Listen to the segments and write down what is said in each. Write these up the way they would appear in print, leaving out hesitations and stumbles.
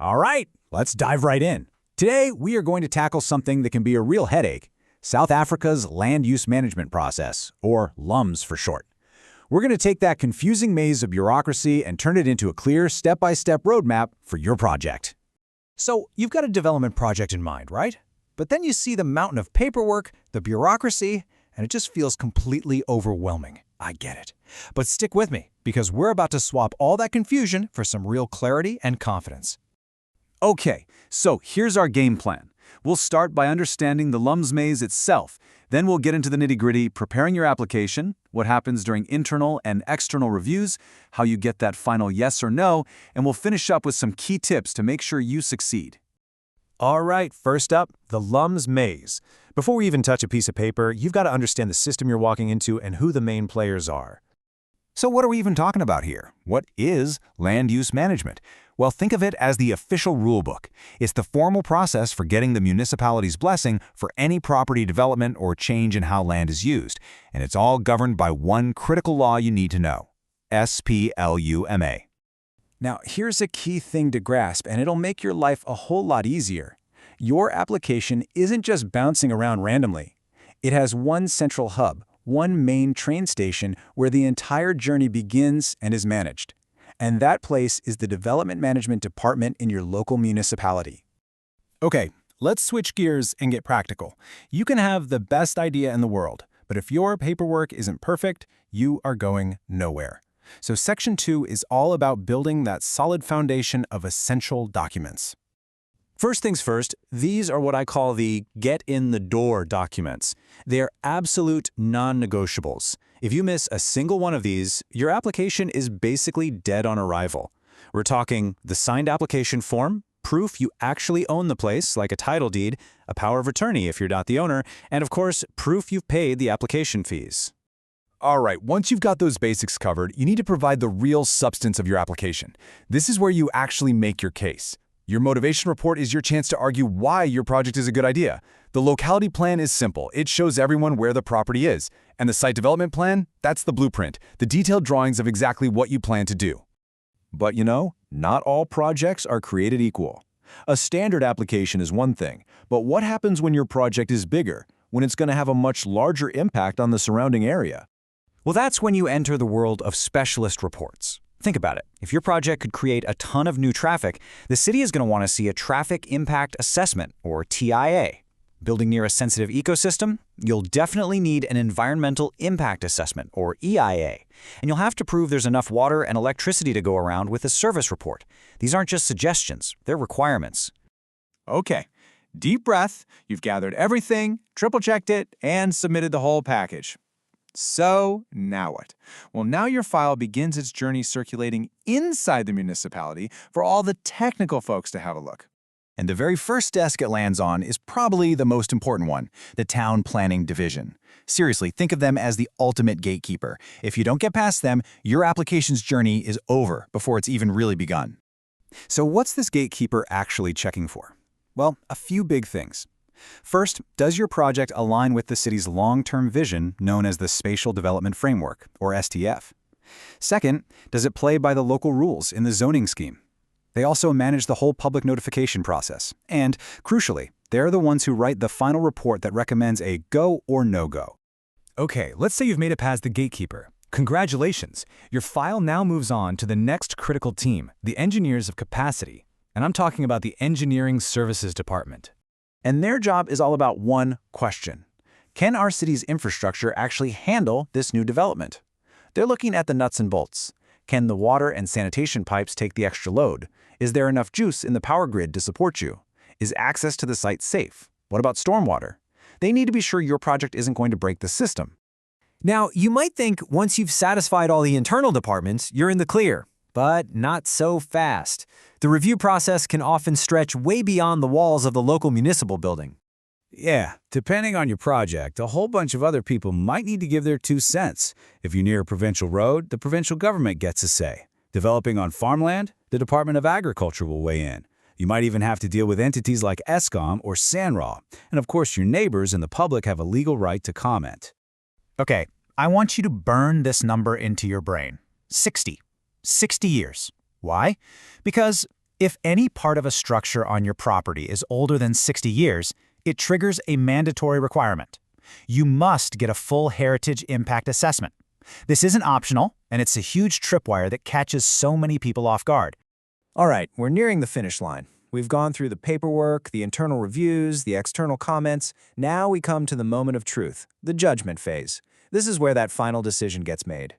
All right, let's dive right in. Today, we are going to tackle something that can be a real headache: South Africa's land use management process, or LUMS for short. We're going to take that confusing maze of bureaucracy and turn it into a clear, step-by-step roadmap for your project. So you've got a development project in mind, right? But then you see the mountain of paperwork, the bureaucracy, and it just feels completely overwhelming. I get it. But stick with me, because we're about to swap all that confusion for some real clarity and confidence. Okay, so here's our game plan. We'll start by understanding the LUMS maze itself. Then we'll get into the nitty-gritty, preparing your application, what happens during internal and external reviews, how you get that final yes or no, and we'll finish up with some key tips to make sure you succeed. All right, first up, the LUMS maze. Before we even touch a piece of paper, you've got to understand the system you're walking into and who the main players are. So what are we even talking about here? What is land use management? Well, think of it as the official rulebook. It's the formal process for getting the municipality's blessing for any property development or change in how land is used. And it's all governed by one critical law you need to know: SPLUMA. Now, here's a key thing to grasp, and it'll make your life a whole lot easier. Your application isn't just bouncing around randomly. It has one central hub, one main train station where the entire journey begins and is managed. And that place is the Development Management Department in your local municipality. Okay, let's switch gears and get practical. You can have the best idea in the world, but if your paperwork isn't perfect, you are going nowhere. So Section 2 is all about building that solid foundation of essential documents. First things first, these are what I call the get-in-the-door documents. They are absolute non-negotiables. If you miss a single one of these, your application is basically dead on arrival. We're talking the signed application form, proof you actually own the place, like a title deed, a power of attorney if you're not the owner, and of course, proof you've paid the application fees. All right, once you've got those basics covered, you need to provide the real substance of your application. This is where you actually make your case. Your motivation report is your chance to argue why your project is a good idea. The locality plan is simple. It shows everyone where the property is. And the site development plan, that's the blueprint, the detailed drawings of exactly what you plan to do. But you know, not all projects are created equal. A standard application is one thing, but what happens when your project is bigger, when it's going to have a much larger impact on the surrounding area? Well, that's when you enter the world of specialist reports. Think about it. If your project could create a ton of new traffic, the city is going to want to see a Traffic Impact Assessment, or TIA. Building near a sensitive ecosystem? You'll definitely need an Environmental Impact Assessment, or EIA. And you'll have to prove there's enough water and electricity to go around with a service report. These aren't just suggestions, they're requirements. Okay, deep breath. You've gathered everything, triple-checked it, and submitted the whole package. So, now what? Well, now your file begins its journey circulating inside the municipality for all the technical folks to have a look. And the very first desk it lands on is probably the most important one, the Town Planning Division. Seriously, think of them as the ultimate gatekeeper. If you don't get past them, your application's journey is over before it's even really begun. So what's this gatekeeper actually checking for? Well, a few big things. First, does your project align with the city's long-term vision known as the Spatial Development Framework, or STF? Second, does it play by the local rules in the zoning scheme? They also manage the whole public notification process. And, crucially, they're the ones who write the final report that recommends a go or no-go. Okay, let's say you've made it past the gatekeeper. Congratulations! Your file now moves on to the next critical team, the engineers of capacity. And I'm talking about the Engineering Services Department. And their job is all about one question: can our city's infrastructure actually handle this new development? They're looking at the nuts and bolts. Can the water and sanitation pipes take the extra load? Is there enough juice in the power grid to support you? Is access to the site safe? What about stormwater? They need to be sure your project isn't going to break the system. Now, you might think once you've satisfied all the internal departments, you're in the clear. But not so fast. The review process can often stretch way beyond the walls of the local municipal building. Yeah, depending on your project, a whole bunch of other people might need to give their 2 cents. If you're near a provincial road, the provincial government gets a say. Developing on farmland, the Department of Agriculture will weigh in. You might even have to deal with entities like ESCOM or SANRAW. And of course, your neighbors and the public have a legal right to comment. Okay, I want you to burn this number into your brain. 60. 60 years. Why? Because If any part of a structure on your property is older than 60 years, it triggers a mandatory requirement. You must get a full heritage impact assessment. This isn't optional, and it's a huge tripwire that catches so many people off guard. All right, we're nearing the finish line. We've gone through the paperwork, the internal reviews, the external comments. Now we come to the moment of truth, the judgment phase. This is where that final decision gets made.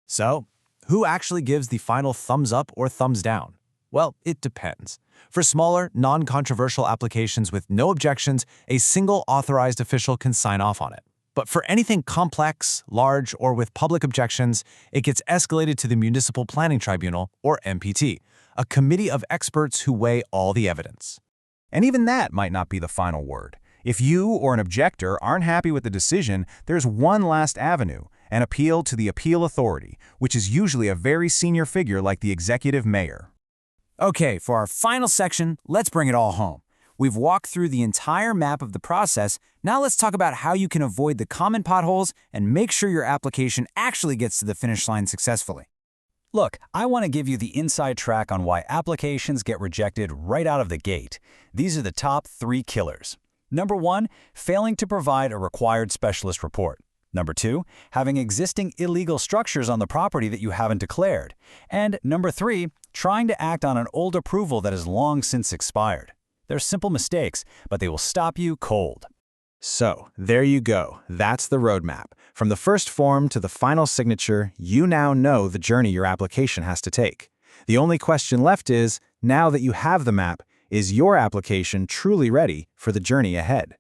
So, who actually gives the final thumbs up or thumbs down? Well, it depends. For smaller, non-controversial applications with no objections, a single authorized official can sign off on it. But for anything complex, large, or with public objections, it gets escalated to the Municipal Planning Tribunal, or MPT, a committee of experts who weigh all the evidence. And even that might not be the final word. If you or an objector aren't happy with the decision, there's one last avenue, an appeal to the appeal authority, which is usually a very senior figure like the executive mayor. Okay, for our final section, let's bring it all home. We've walked through the entire map of the process. Now let's talk about how you can avoid the common potholes and make sure your application actually gets to the finish line successfully. Look, I want to give you the inside track on why applications get rejected right out of the gate. These are the top 3 killers. Number 1, failing to provide a required specialist report. Number 2, having existing illegal structures on the property that you haven't declared. And number 3, trying to act on an old approval that has long since expired. They're simple mistakes, but they will stop you cold. So, there you go. That's the roadmap. From the first form to the final signature, you now know the journey your application has to take. The only question left is, now that you have the map, is your application truly ready for the journey ahead?